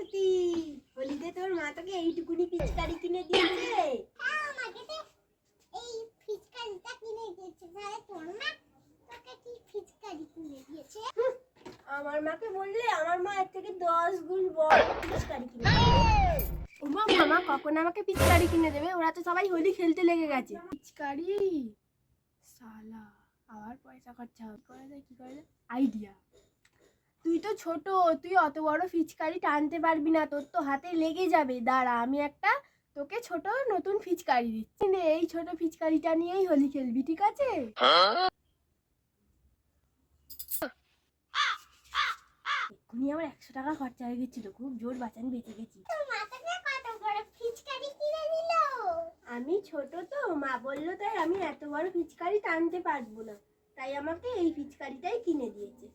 ছুটি, হোলিতে তোর মা তোকে এইটুকুনি পিচকারি কিনে দিয়েছে। আমাকে তো এই পিচকারিটা কিনে দিয়েছে, তাহলে তোর মা তোকে কি পিচকারি কিনে দিয়েছে? আমার মাকে বললে আমার মা এর থেকে 10 গুণ বড় পিচকারি কিনে দেবে। ওমা মামা কখন আমাকে পিচকারি কিনে দেবে? ওরা তো সবাই হোলি খেলতে লেগে গেছে। পিচকারি শালা আবার পয়সা খরচা হবে, কি করা যায় আইডিয়া। তুই তো ছোট, তুই অত বড় পিচকারি টানতে পারবি না, তোর তো হাতে লেগে যাবে। দাঁড়া আমি একটা তোকে ছোট নতুন পিচকারি দিচ্ছি, এই ছোট পিচকারিটা নিয়েই হোলি খেলবি, ঠিক আছে? এক্ষুনি আমার 100 টাকা খরচা হয়ে গেছিল, খুব জোর বাঁচান বেঁচে গেছি। তোর মা তোকে কত বড় পিচকারি কিনে দিল? আমি ছোট তো, মা বললো তাই আমি এত বড় পিচকারি টানতে পারবো না, তাই আমাকে এই পিচকারিটাই কিনে দিয়েছে।